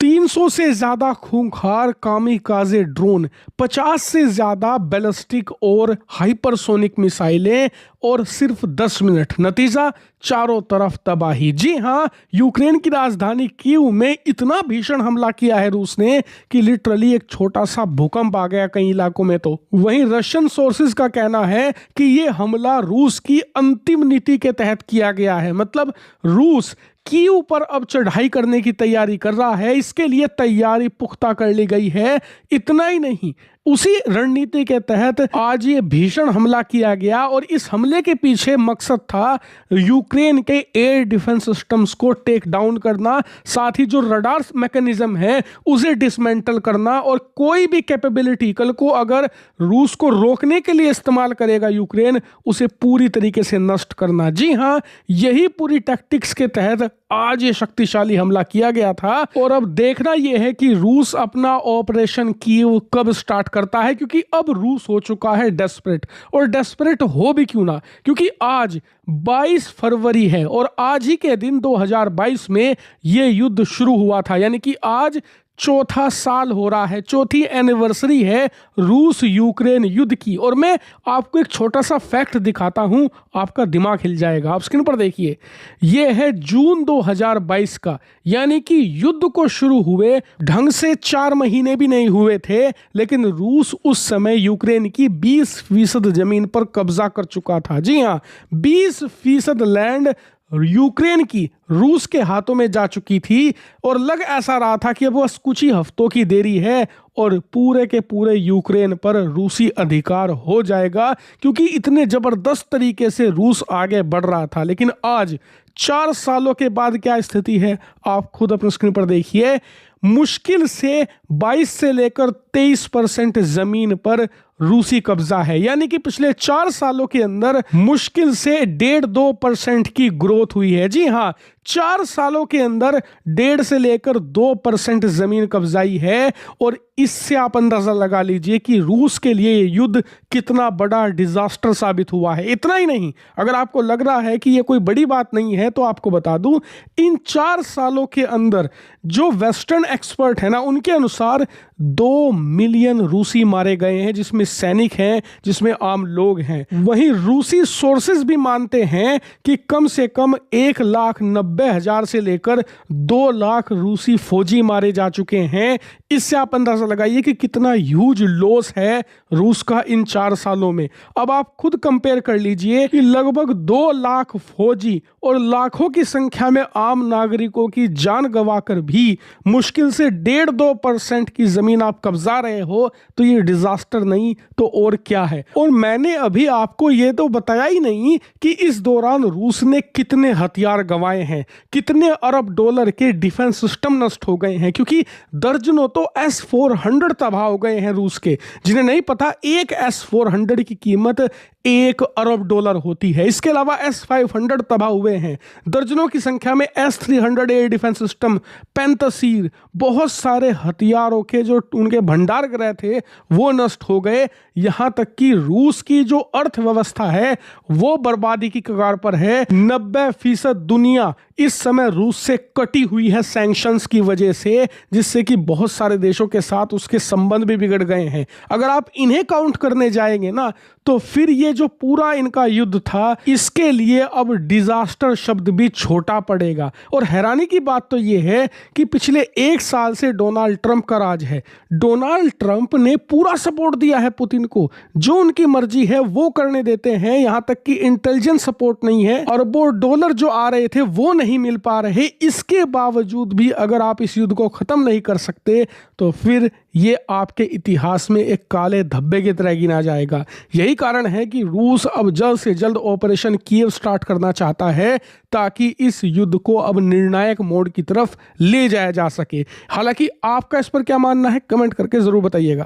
300 से ज्यादा खूंखार कामिकाज़े ड्रोन, 50 से ज्यादा बैलिस्टिक और हाइपरसोनिक मिसाइलें और सिर्फ 10 मिनट, नतीजा चारों तरफ तबाही। जी हां, यूक्रेन की राजधानी कीव में इतना भीषण हमला किया है रूस ने कि लिटरली एक छोटा सा भूकंप आ गया कई इलाकों में। तो वहीं रशियन सोर्सेज का कहना है कि यह हमला रूस की अंतिम नीति के तहत किया गया है। मतलब रूस कीव पर अब चढ़ाई करने की तैयारी कर रहा है, इसके लिए तैयारी पुख्ता कर ली गई है। इतना ही नहीं, उसी रणनीति के तहत आज ये भीषण हमला किया गया और इस हमले के पीछे मकसद था यूक्रेन के एयर डिफेंस सिस्टम्स को टेक डाउन करना, साथ ही जो रडार मैकेनिज्म है उसे डिसमेंटल करना और कोई भी कैपेबिलिटी कल को अगर रूस को रोकने के लिए इस्तेमाल करेगा यूक्रेन, उसे पूरी तरीके से नष्ट करना। जी हां, यही पूरी टैक्टिक्स के तहत आज ये शक्तिशाली हमला किया गया था। और अब देखना यह है कि रूस अपना ऑपरेशन कीव कब स्टार्ट करता है, क्योंकि अब रूस हो चुका है डेस्परेट। और डेस्परेट हो भी क्यों ना, क्योंकि आज 22 फरवरी है और आज ही के दिन 2022 में यह युद्ध शुरू हुआ था। यानी कि आज चौथा साल हो रहा है, चौथी एनिवर्सरी है रूस यूक्रेन युद्ध की। और मैं आपको एक छोटा सा फैक्ट दिखाता हूं, आपका दिमाग हिल जाएगा। आप स्क्रीन पर देखिए, यह है जून 2022 का, यानी कि युद्ध को शुरू हुए ढंग से 4 महीने भी नहीं हुए थे, लेकिन रूस उस समय यूक्रेन की 20% जमीन पर कब्जा कर चुका था। जी हां, 20% लैंड यूक्रेन की रूस के हाथों में जा चुकी थी और लग ऐसा रहा था कि अब बस कुछ ही हफ्तों की देरी है और पूरे के पूरे यूक्रेन पर रूसी अधिकार हो जाएगा, क्योंकि इतने जबरदस्त तरीके से रूस आगे बढ़ रहा था। लेकिन आज 4 सालों के बाद क्या स्थिति है, आप खुद अपनी स्क्रीन पर देखिए। मुश्किल से 22 से लेकर 23% जमीन पर रूसी कब्जा है, यानी कि पिछले 4 सालों के अंदर मुश्किल से 1.5-2% की ग्रोथ हुई है। जी हां, 4 सालों के अंदर 1.5 से लेकर 2% जमीन कब्जाई है। और इससे आप अंदाजा लगा लीजिए कि रूस के लिए ये युद्ध कितना बड़ा डिजास्टर साबित हुआ है। इतना ही नहीं, अगर आपको लग रहा है कि ये कोई बड़ी बात नहीं है तो आपको बता दूं, इन 4 सालों के अंदर जो वेस्टर्न एक्सपर्ट है ना, उनके अनुसार 2 मिलियन रूसी मारे गए हैं, जिसमें सैनिक हैं, जिसमें आम लोग हैं। वहीं रूसी सोर्सेज भी मानते हैं कि कम से कम 1,90,000 से लेकर 2 लाख रूसी फौजी मारे जा चुके हैं। इससे आप अंदाजा लगाइए कि कितना ह्यूज लॉस है रूस का इन 4 सालों में। अब आप खुद कंपेयर कर लीजिए कि लगभग 2 लाख फौजी और लाखों की संख्या में आम नागरिकों की जान गंवाकर भी मुश्किल से 1.5-2% की जमीन आप कब्जा रहे हो, तो ये डिजास्टर नहीं तो और क्या है। और मैंने अभी आपको ये तो बताया ही नहीं कि इस दौरान रूस ने कितने हथियार गंवाए हैं, कितने अरब डॉलर के डिफेंस सिस्टम नष्ट हो गए हैं, क्योंकि दर्जनों तो S-400 तबाह हो गए हैं रूस के। जिन्हें नहीं पता, एक S-400 की कीमत 1 अरब डॉलर होती है। इसके अलावा S-500 तबाह हुए हैं, दर्जनों की संख्या में S-300 एयर डिफेंस सिस्टम, पैंतसीर, बहुत सारे हथियारों के जो उनके भंडार गृह थे वो नष्ट हो गए। यहां तक कि रूस की जो अर्थव्यवस्था है वो बर्बादी की कगार पर है। 90% दुनिया इस समय रूस से कटी हुई है सैंक्शंस की वजह से, जिससे कि बहुत सारे देशों के साथ उसके संबंध भी बिगड़ गए हैं। अगर आप इन्हें काउंट करने जाएंगे ना, तो फिर ये जो पूरा इनका युद्ध था, इसके लिए अब डिजास्टर शब्द भी छोटा पड़ेगा। और हैरानी की बात तो ये है कि पिछले 1 साल से डोनाल्ड ट्रंप का राज है। डोनाल्ड ट्रंप ने पूरा सपोर्ट दिया है पुतिन को, जो उनकी मर्जी है वो करने देते हैं। यहां तक कि इंटेलिजेंस सपोर्ट नहीं है, अरबों डॉलर जो आ रहे थे वो नहीं मिल पा रहे। इसके बावजूद भी अगर आप इस युद्ध को खत्म नहीं कर सकते, तो फिर ये आपके इतिहास में एक काले धब्बे की तरह गिना जाएगा। यही कारण है कि रूस अब जल्द से जल्द ऑपरेशन कीव स्टार्ट करना चाहता है, ताकि इस युद्ध को अब निर्णायक मोड की तरफ ले जाया जा सके। हालांकि आपका इस पर क्या मानना है, कमेंट करके जरूर बताइएगा।